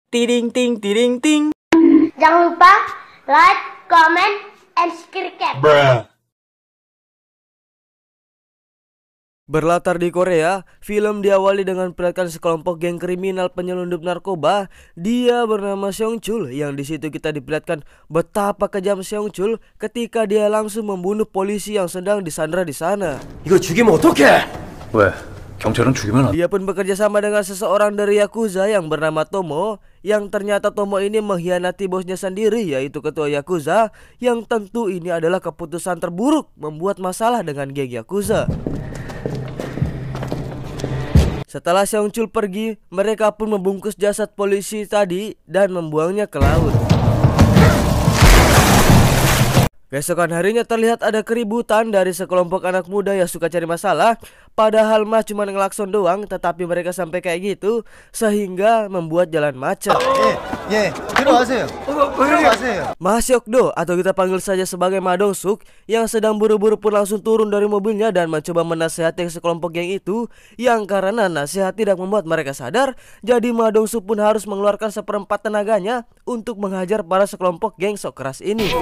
Tiding ting tiding ting. Jangan lupa like, comment, and subscribe. Berlatar di Korea, film diawali dengan pergerakan sekelompok geng kriminal penyelundup narkoba. Dia bernama Seong Chul, yang di situ kita diperlihatkan betapa kejam Seong Chul ketika dia langsung membunuh polisi yang sedang disandra di sana. 이거 죽이면 어떡해? 왜? 경찰은 죽이면 안... Dia pun bekerja sama dengan seseorang dari Yakuza yang bernama Tomo, yang ternyata Tomo ini mengkhianati bosnya sendiri, yaitu ketua Yakuza, yang tentu ini adalah keputusan terburuk membuat masalah dengan geng Yakuza. Setelah Seong Chul pergi, mereka pun membungkus jasad polisi tadi dan membuangnya ke laut. Keesokan harinya terlihat ada keributan dari sekelompok anak muda yang suka cari masalah. Padahal mah cuma ngelakson doang, tetapi mereka sampai kayak gitu sehingga membuat jalan macet. 들어가세요. Ma Seok-do atau kita panggil saja sebagai Ma Dong-suk yang sedang buru-buru pun langsung turun dari mobilnya dan mencoba menasihati sekelompok geng itu, yang karena nasihat tidak membuat mereka sadar, jadi Ma Dong-suk pun harus mengeluarkan seperempat tenaganya untuk menghajar para sekelompok geng sok keras ini.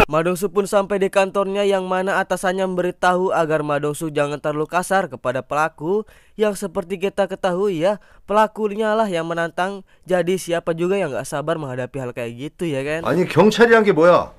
Ma Dong-suk pun sampai di kantornya, yang mana atasannya memberitahu agar Ma Dong-suk jangan terlalu kasar kepada pelaku, yang seperti kita ketahui ya, pelakunya lah yang menantang. Jadi siapa juga yang gak sabar menghadapi hal kayak gitu ya kan? 아니 경찰이란 게 뭐야?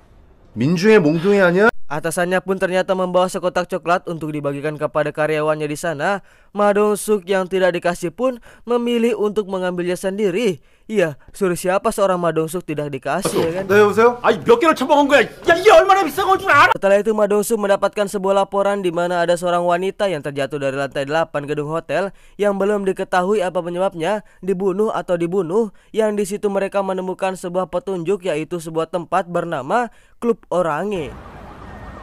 민중의 몽둥이 아니야? Atasannya pun ternyata membawa sekotak coklat untuk dibagikan kepada karyawannya di sana. Ma Dong-suk yang tidak dikasih pun memilih untuk mengambilnya sendiri. Iya, suruh siapa seorang Ma Dong-suk tidak dikasih ya kan? 네 여보세요? 아니 몇 개를 처먹은 거야? 야 이게 얼마나 비싼 건 줄 알아? Setelah itu Ma Dong-suk mendapatkan sebuah laporan di mana ada seorang wanita yang terjatuh dari lantai 8 gedung hotel yang belum diketahui apa penyebabnya, dibunuh atau dibunuh. Yang di situ mereka menemukan sebuah petunjuk, yaitu sebuah tempat bernama Klub Orange.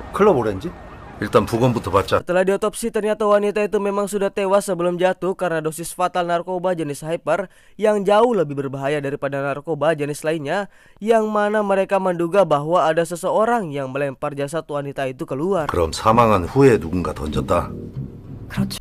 클럽 오렌지? 일단 부검부터 받자. Setelah diotopsi, ternyata wanita itu memang sudah tewas sebelum jatuh karena dosis fatal narkoba jenis hyper yang jauh lebih berbahaya daripada narkoba jenis lainnya, yang mana mereka menduga bahwa ada seseorang yang melempar jasad wanita itu keluar. 그럼 사망한 후에 누군가 던졌다.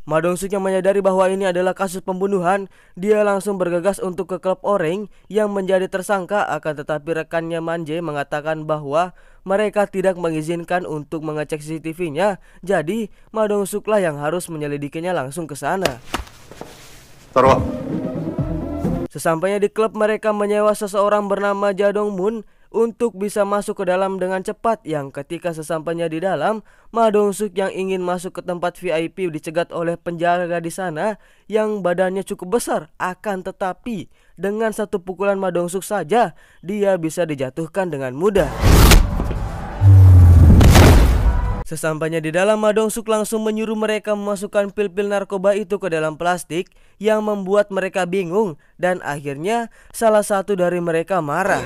Ma Dong-suk yang menyadari bahwa ini adalah kasus pembunuhan, dia langsung bergegas untuk ke klub Orange yang menjadi tersangka. Akan tetapi rekannya Manje mengatakan bahwa mereka tidak mengizinkan untuk mengecek CCTV-nya. Jadi Ma Dong-suk lah yang harus menyelidikinya langsung ke sana. 따라와. Sesampainya di klub, mereka menyewa seseorang bernama Ja Dong-mun untuk bisa masuk ke dalam dengan cepat, yang ketika sesampainya di dalam, Ma Dong-suk yang ingin masuk ke tempat VIP dicegat oleh penjaga di sana yang badannya cukup besar. Akan tetapi dengan satu pukulan Ma Dong-suk saja dia bisa dijatuhkan dengan mudah. Sesampainya di dalam, Ma Dong-suk langsung menyuruh mereka memasukkan pil-pil narkoba itu ke dalam plastik, yang membuat mereka bingung dan akhirnya salah satu dari mereka marah.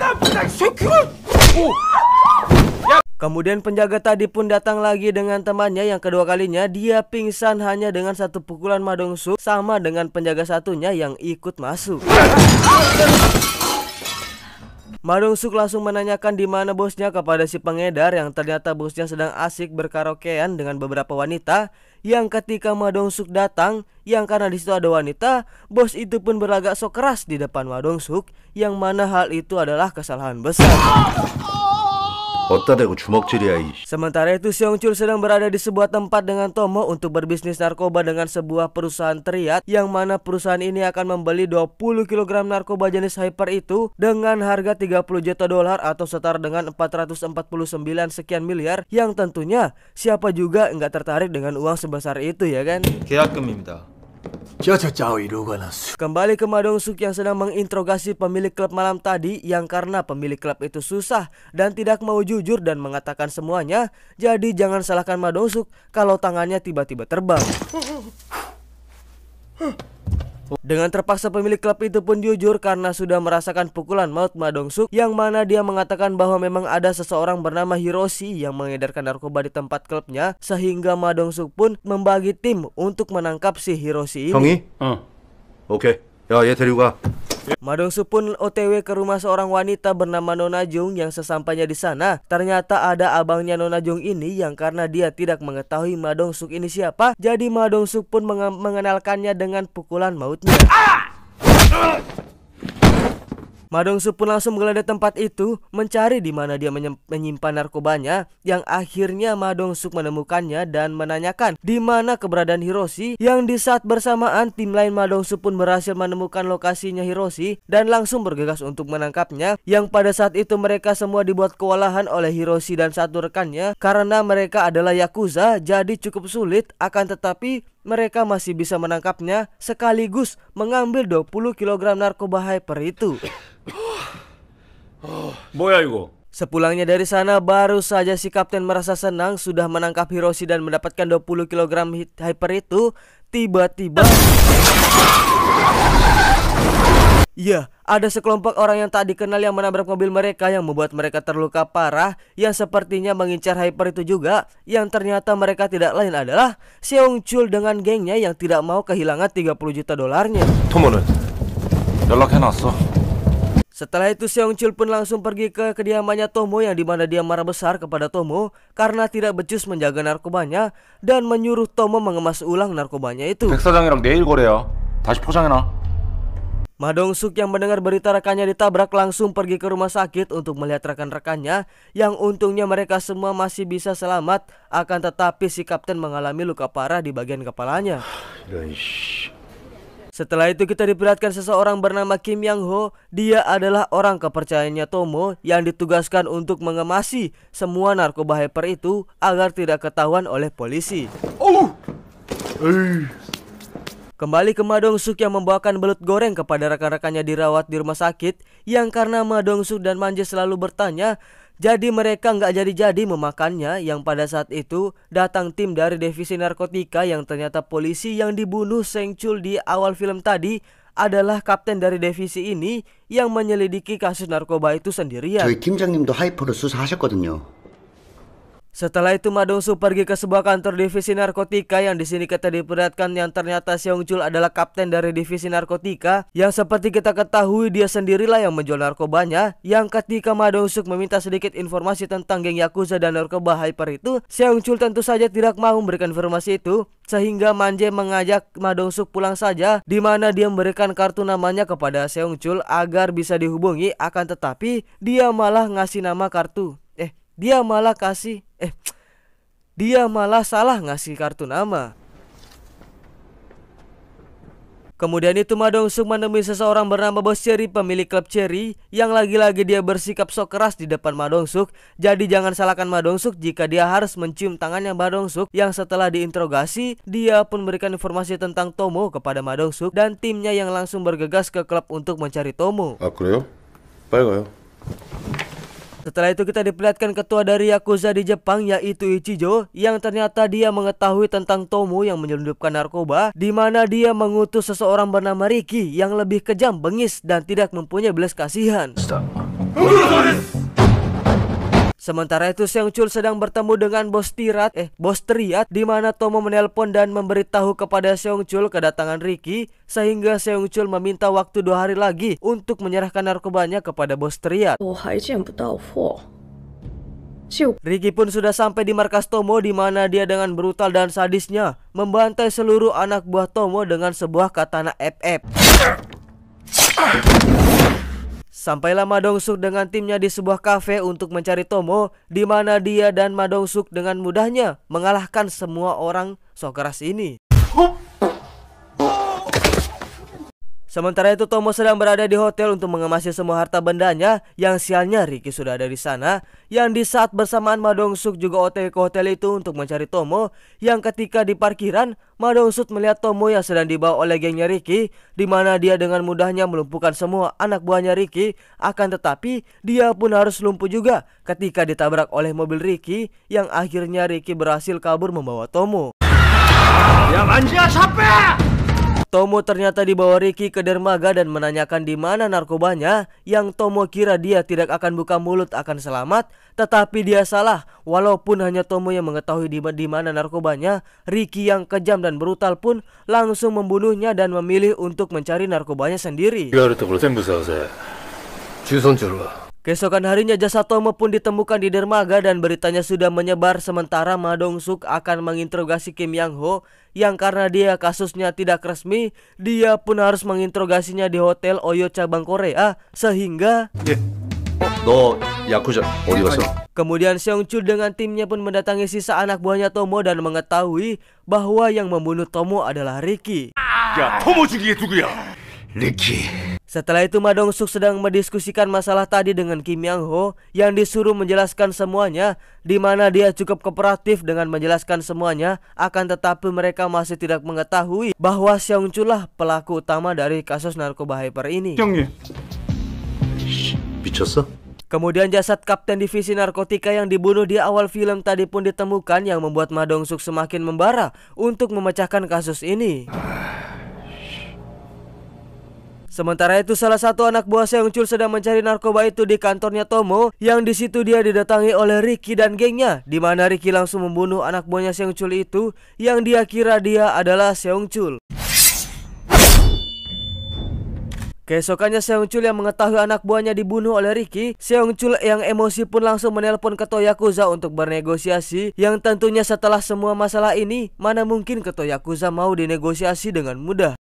Kemudian penjaga tadi pun datang lagi dengan temannya yang kedua kalinya. Dia pingsan hanya dengan satu pukulan Ma Dong-suk, sama dengan penjaga satunya yang ikut masuk. Ma Dong-suk langsung menanyakan di mana bosnya kepada si pengedar, yang ternyata bosnya sedang asik berkaraokean dengan beberapa wanita. Yang ketika Ma Dong-suk datang, yang karena di situ ada wanita, bos itu pun berlagak sok keras di depan Ma Dong-suk, yang mana hal itu adalah kesalahan besar. 어디다 대고 주먹질이야 이. Sementara itu Seong Chul sedang berada di sebuah tempat dengan Tomo untuk berbisnis narkoba dengan sebuah perusahaan teriak, yang mana perusahaan ini akan membeli 20 kg narkoba jenis hyper itu dengan harga 30 juta dolar atau setara dengan 449 sekian miliar, yang tentunya siapa juga nggak tertarik dengan uang sebesar itu ya kan? 계약금입니다. Kembali ke Ma Dong-suk yang sedang menginterogasi pemilik klub malam tadi, yang karena pemilik klub itu susah dan tidak mau jujur dan mengatakan semuanya. Jadi jangan salahkan Ma Dong-suk kalau tangannya tiba-tiba terbang. Dengan terpaksa pemilik klub itu pun jujur karena sudah merasakan pukulan maut Ma Dong-suk, yang mana dia mengatakan bahwa memang ada seseorang bernama Hiroshi yang mengedarkan narkoba di tempat klubnya, sehingga Ma Dong-suk pun membagi tim untuk menangkap si Hiroshi ini. 형이? 오케이. 야, 얘 데리고 가. Ma Dong-suk pun OTW ke rumah seorang wanita bernama Nona Jung, yang sesampainya di sana ternyata ada abangnya Nona Jung ini, yang karena dia tidak mengetahui Ma Dong-suk ini siapa, jadi Ma Dong-suk pun mengenalkannya dengan pukulan mautnya. Ma Dong-suk pun langsung menggeledah tempat itu, mencari di mana dia menyimpan narkobanya, yang akhirnya Ma Dong-suk menemukannya dan menanyakan di mana keberadaan Hiroshi, yang di saat bersamaan tim lain Ma Dong-suk pun berhasil menemukan lokasinya Hiroshi dan langsung bergegas untuk menangkapnya, yang pada saat itu mereka semua dibuat kewalahan oleh Hiroshi dan satu rekannya karena mereka adalah Yakuza, jadi cukup sulit, akan tetapi mereka masih bisa menangkapnya sekaligus mengambil 20 kg narkoba hyper itu. 뭐야 이거? Sepulangnya dari sana, baru saja si kapten merasa senang sudah menangkap Hiroshi dan mendapatkan 20 kg hyper itu, tiba-tiba ya, ada sekelompok orang yang tak dikenal yang menabrak mobil mereka yang membuat mereka terluka parah, yang sepertinya mengincar hyper itu juga, yang ternyata mereka tidak lain adalah Seong-chul dengan gengnya yang tidak mau kehilangan 30 juta dolarnya. 토모는 연락해놨어. Setelah itu Seong-chul pun langsung pergi ke kediamannya Tomo, yang dimana dia marah besar kepada Tomo karena tidak becus menjaga narkobanya dan menyuruh Tomo mengemas ulang narkobanya itu. 백 사장이랑 내일 거래야. 다시 포장해놔. Ma Dong-suk yang mendengar berita rekannya ditabrak langsung pergi ke rumah sakit untuk melihat rekan-rekannya, yang untungnya mereka semua masih bisa selamat, akan tetapi si kapten mengalami luka parah di bagian kepalanya. 이런 씨. Setelah itu kita diperlihatkan seseorang bernama Kim Yang-ho. Dia adalah orang kepercayaannya Tomo yang ditugaskan untuk mengemasi semua narkoba hyper itu agar tidak ketahuan oleh polisi. Kembali ke Ma Dong-suk yang membawakan belut goreng kepada rekan-rekannya dirawat di rumah sakit, yang karena Ma Dong-suk dan Manje selalu bertanya, jadi mereka nggak jadi-jadi memakannya, yang pada saat itu datang tim dari divisi narkotika yang ternyata polisi yang dibunuh Seong-chul di awal film tadi adalah kapten dari divisi ini yang menyelidiki kasus narkoba itu sendirian. 저희 팀장님도 하이퍼로 수사하셨거든요. Setelah itu Ma Dong-suk pergi ke sebuah kantor divisi narkotika, yang di sini kita diperlihatkan yang ternyata Seong-chul adalah kapten dari divisi narkotika, yang seperti kita ketahui dia sendirilah yang menjual narkobanya, yang ketika Ma Dong-suk meminta sedikit informasi tentang geng Yakuza dan narkoba hyper itu, Seong-chul tentu saja tidak mau memberikan informasi itu, sehingga Manje mengajak Ma Dong-suk pulang saja, di mana dia memberikan kartu namanya kepada Seong-chul agar bisa dihubungi, akan tetapi dia malah ngasih nama kartu. Dia malah salah ngasih kartu nama. Kemudian itu Ma Dong-suk menemui seseorang bernama Bos Cherry, pemilik klub Cherry, yang lagi-lagi dia bersikap sok keras di depan Ma Dong-suk. Jadi jangan salahkan Ma Dong-suk jika dia harus mencium tangannya Ma Dong-suk, yang setelah diinterogasi dia pun memberikan informasi tentang Tomo kepada Ma Dong-suk dan timnya yang langsung bergegas ke klub untuk mencari Tomo. 아, 그래요? 빨리 가요. Setelah itu kita diperlihatkan ketua dari Yakuza di Jepang, yaitu Ichijo, yang ternyata dia mengetahui tentang Tomo yang menyelundupkan narkoba, di mana dia mengutus seseorang bernama Ricky yang lebih kejam, bengis, dan tidak mempunyai belas kasihan. Sementara itu Seong-chul sedang bertemu dengan Bos Triad, di mana Tomo menelpon dan memberitahu kepada Seong-chul kedatangan Ricky, sehingga Seong-chul meminta waktu 2 hari lagi untuk menyerahkan narkobanya kepada Bos Triad. Ricky pun sudah sampai di markas Tomo, di mana dia dengan brutal dan sadisnya membantai seluruh anak buah Tomo dengan sebuah katana FF. Sampailah Ma Dong-suk dengan timnya di sebuah kafe untuk mencari Tomo, di mana dia dan Ma Dong-suk dengan mudahnya mengalahkan semua orang sok keras ini. Sementara itu Tomo sedang berada di hotel untuk mengemasi semua harta bendanya, yang sialnya Ricky sudah ada di sana, yang di saat bersamaan Ma Dong-suk juga OTW ke hotel itu untuk mencari Tomo, yang ketika di parkiran Ma Dong-suk melihat Tomo yang sedang dibawa oleh gengnya Ricky, di mana dia dengan mudahnya melumpuhkan semua anak buahnya Ricky, akan tetapi dia pun harus lumpuh juga ketika ditabrak oleh mobil Ricky, yang akhirnya Ricky berhasil kabur membawa Tomo. 야 만지야 잡배! Tomo ternyata dibawa Ricky ke dermaga dan menanyakan di mana narkobanya, yang Tomo kira dia tidak akan buka mulut akan selamat, tetapi dia salah. Walaupun hanya Tomo yang mengetahui di mana narkobanya, Ricky yang kejam dan brutal pun langsung membunuhnya dan memilih untuk mencari narkobanya sendiri. 네가 그랬던 걸 샘부사세. 주선주로. Keesokan harinya jasad Tomo pun ditemukan di dermaga dan beritanya sudah menyebar sementara Ma Dong-suk akan menginterogasi Kim Yang-ho yang karena dia kasusnya tidak resmi, dia pun harus menginterogasinya di Hotel Oyo cabang Korea sehingga 너 야쿠자 어디 갔어? kemudian Seong-chul dengan timnya pun mendatangi sisa anak buahnya Tomo dan mengetahui bahwa yang membunuh Tomo adalah Ricky. 야, 토모 죽이게 누구야? 리키. Setelah itu Ma Dong-suk sedang mendiskusikan masalah tadi dengan Kim Yang-ho yang disuruh menjelaskan semuanya, di mana dia cukup kooperatif dengan menjelaskan semuanya, akan tetapi mereka masih tidak mengetahui bahwa Seong-chul lah pelaku utama dari kasus narkoba hyper ini. 미쳤어? Kemudian jasad kapten divisi narkotika yang dibunuh di awal film tadi pun ditemukan yang membuat Ma Dong-suk semakin membara untuk memecahkan kasus ini. Sementara itu salah satu anak buah Seong-chul sedang mencari narkoba itu di kantornya Tomo yang di situ dia didatangi oleh Ricky dan gengnya, di mana Ricky langsung membunuh anak buahnya Seong-chul itu yang dia kira dia adalah Seong-chul. Keesokannya Seong-chul yang mengetahui anak buahnya dibunuh oleh Ricky, Seong-chul yang emosi pun langsung menelpon ketua Yakuza untuk bernegosiasi, yang tentunya setelah semua masalah ini, mana mungkin ketua Yakuza mau dinegosiasi dengan mudah.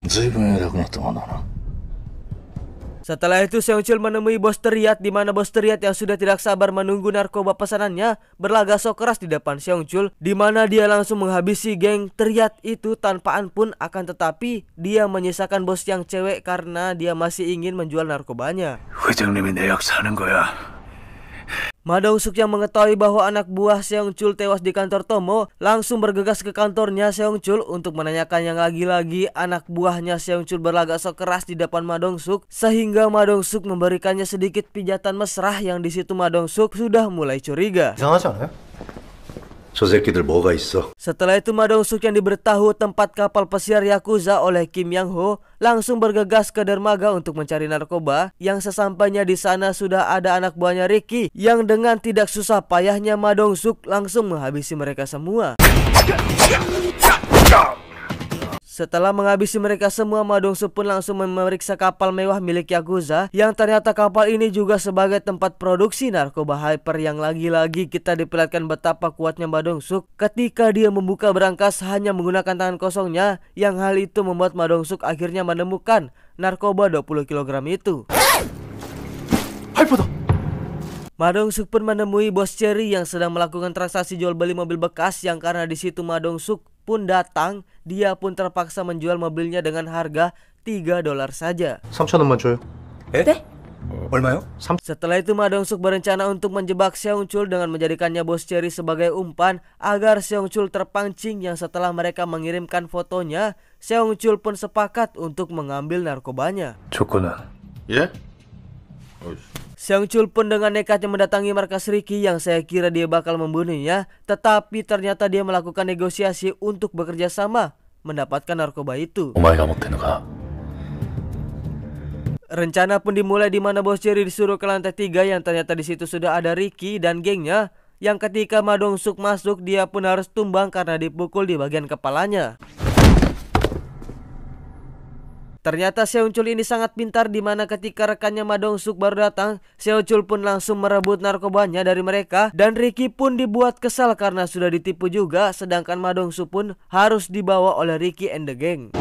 Setelah itu Seong-chul menemui bos Teriat, di mana bos Teriat yang sudah tidak sabar menunggu narkoba pesanannya berlagak sok keras di depan Seong-chul, di mana dia langsung menghabisi geng Teriat itu tanpa ampun, akan tetapi dia menyisakan bos yang cewek karena dia masih ingin menjual narkobanya. 회장님이 내 약 사는 거야. Ma Dong-suk yang mengetahui bahwa anak buah Seong-chul tewas di kantor Tomo langsung bergegas ke kantornya Seong-chul untuk menanyakan yang lagi-lagi anak buahnya Seong-chul berlagak sok keras di depan Ma Dong-suk, sehingga Ma Dong-suk memberikannya sedikit pijatan mesra yang di situ Ma Dong-suk sudah mulai curiga. 이상하지 않아요? 저 새끼들 뭐가 있어? Setelah itu Ma Dong-suk yang diberitahu tempat kapal pesiar Yakuza oleh Kim Yang-ho langsung bergegas ke dermaga untuk mencari narkoba. Yang sesampainya di sana sudah ada anak buahnya Ricky yang dengan tidak susah payahnya Ma Dong-suk langsung menghabisi mereka semua. Setelah menghabisi mereka semua, Ma Dong-suk pun langsung memeriksa kapal mewah milik Yakuza yang ternyata kapal ini juga sebagai tempat produksi narkoba hyper, yang lagi-lagi kita diperlihatkan betapa kuatnya Ma Dong-suk ketika dia membuka berangkas hanya menggunakan tangan kosongnya, yang hal itu membuat Ma Dong-suk akhirnya menemukan narkoba 20 kg itu. 하이퍼다. Ma Dong-suk pun menemui bos Cherry yang sedang melakukan transaksi jual beli mobil bekas, yang karena di situ Ma Dong-suk pun datang, dia pun terpaksa menjual mobilnya dengan harga $3 saja. 3,000원만 줘요. 네? 얼마요? Setelah itu Ma Dong-suk berencana untuk menjebak Seong-chul dengan menjadikannya bos Cherry sebagai umpan agar Seong-chul terpancing, yang setelah mereka mengirimkan fotonya, Seong-chul pun sepakat untuk mengambil narkobanya. 조건은? 예? Seong-chul pun dengan nekatnya mendatangi markas Ricky yang saya kira dia bakal membunuhnya, tetapi ternyata dia melakukan negosiasi untuk bekerja sama mendapatkan narkoba itu. 오마이가 못되는 가. Rencana pun dimulai di mana bos Cherry disuruh ke lantai 3 yang ternyata di situ sudah ada Ricky dan gengnya, yang ketika Ma Dong-suk masuk dia pun harus tumbang karena dipukul di bagian kepalanya. Ternyata Seong-chul ini sangat pintar, di mana ketika rekannya Ma Dong-suk baru datang, Seong-chul pun langsung merebut narkobanya dari mereka, dan Ricky pun dibuat kesal karena sudah ditipu juga, sedangkan Ma Dong-suk pun harus dibawa oleh Ricky and the gang.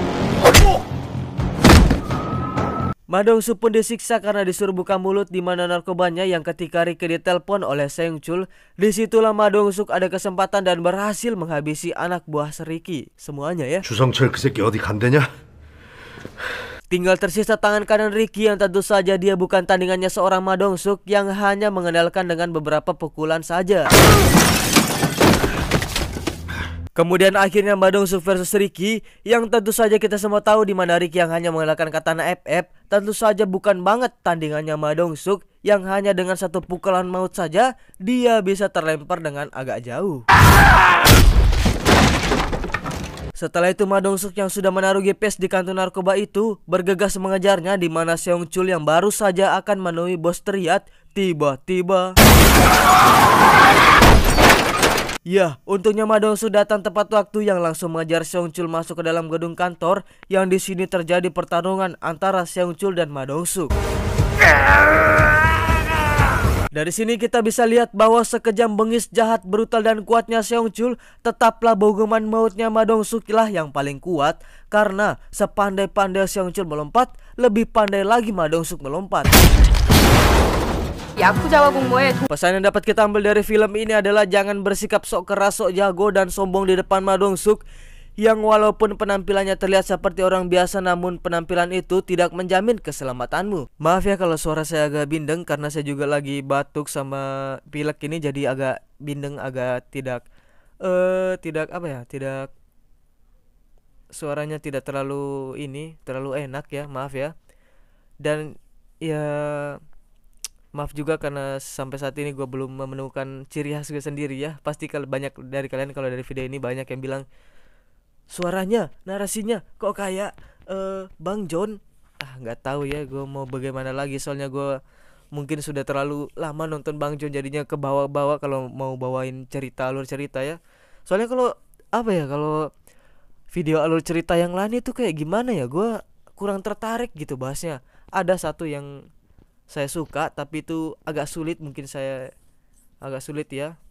Ma Dong-suk pun disiksa karena disuruh buka mulut, di mana narkobanya, yang ketika Ricky ditelepon oleh Seong-chul, disitulah Ma Dong-suk ada kesempatan dan berhasil menghabisi anak buah Ricky semuanya ya. 주성철 그 새끼 어디 간대냐? Tinggal tersisa tangan kanan Ricky yang tentu saja dia bukan tandingannya seorang Ma Dong-suk yang hanya mengandalkan dengan beberapa pukulan saja. Kemudian akhirnya Ma Dong-suk versus Ricky, yang tentu saja kita semua tahu di mana Ricky yang hanya mengandalkan katana FF tentu saja bukan banget tandingannya Ma Dong-suk yang hanya dengan satu pukulan maut saja dia bisa terlempar dengan agak jauh. Setelah itu Ma Dong-suk yang sudah menaruh GPS di kantor narkoba itu bergegas mengejarnya, di mana Seong-chul yang baru saja akan menemui bos Teriat tiba-tiba. Ya, untungnya Ma Dong-suk datang tepat waktu yang langsung mengejar Seong-chul masuk ke dalam gedung kantor, yang di sini terjadi pertarungan antara Seong-chul dan Ma Dong-suk. Dari sini kita bisa lihat bahwa sekejam bengis, jahat, brutal dan kuatnya Seongchul, tetaplah hukuman mautnya Ma Dong-suk lah yang paling kuat. Karena sepandai-pandai Seongchul melompat, lebih pandai lagi Ma Dong-suk melompat. Pesan yang dapat kita ambil dari film ini adalah jangan bersikap sok keras, sok jago dan sombong di depan Ma Dong-suk, yang walaupun penampilannya terlihat seperti orang biasa, namun penampilan itu tidak menjamin keselamatanmu. Maaf ya kalau suara saya agak bindeng karena saya juga lagi batuk sama pilek ini, jadi agak bindeng, agak tidak suaranya tidak terlalu enak ya, maaf ya. Dan ya maaf juga karena sampai saat ini gue belum menemukan ciri khas gue sendiri ya. Pasti banyak dari kalian kalau dari video ini banyak yang bilang suaranya, narasinya kok kayak Bang John. Nggak tahu ya, gue mau bagaimana lagi, soalnya gue mungkin sudah terlalu lama nonton Bang John, jadinya ke bawah-bawah kalau mau bawain alur cerita ya. Soalnya kalau kalau video alur cerita yang lain itu kayak gimana ya, gue kurang tertarik gitu bahasnya. Ada satu yang saya suka tapi itu agak sulit, mungkin saya agak sulit ya.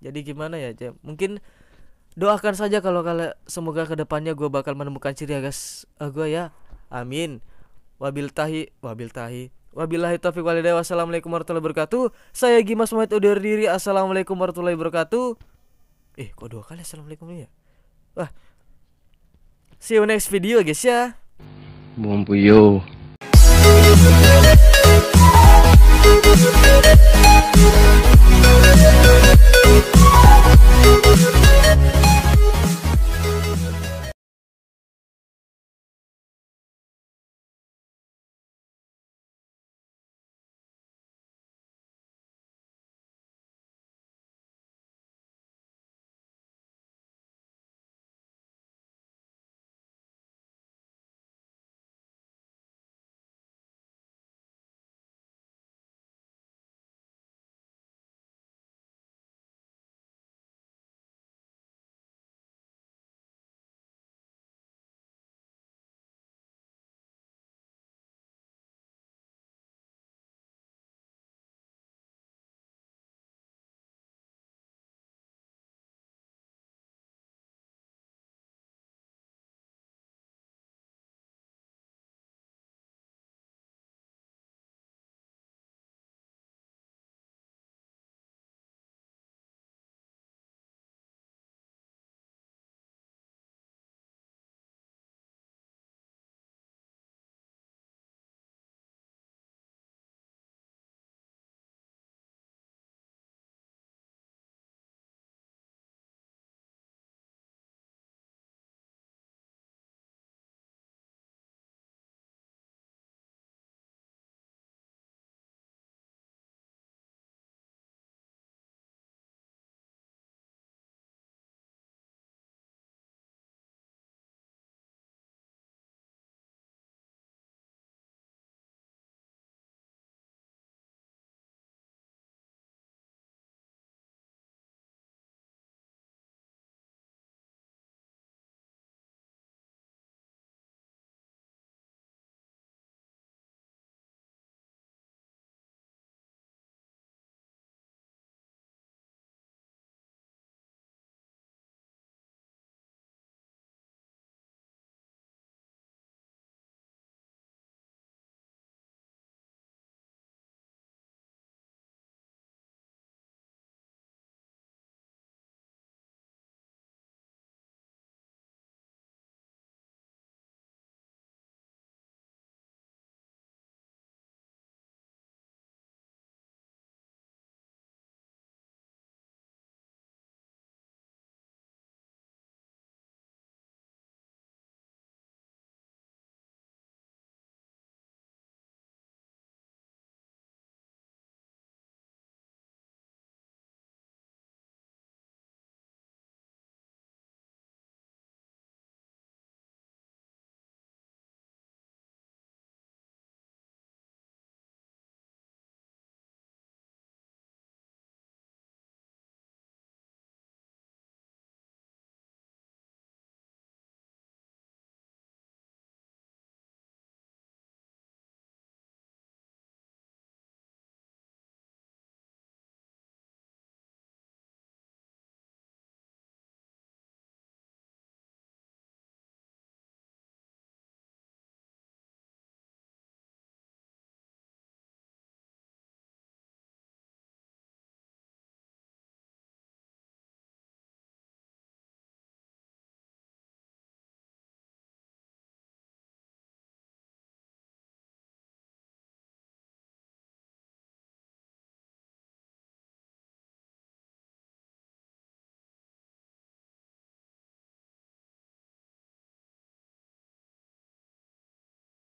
Jadi gimana ya, mungkin doakan saja kalau semoga kedepannya gue bakal menemukan ciri khas gue ya. Amin. Wabillahi taufiq walhidayah. Wassalamualaikum warahmatullahi wabarakatuh. Saya Gimas Muhammad undur diri. Assalamualaikum warahmatullahi wabarakatuh. Kok 2 kali assalamualaikum ya? See you next video guys ya. Buon puyo.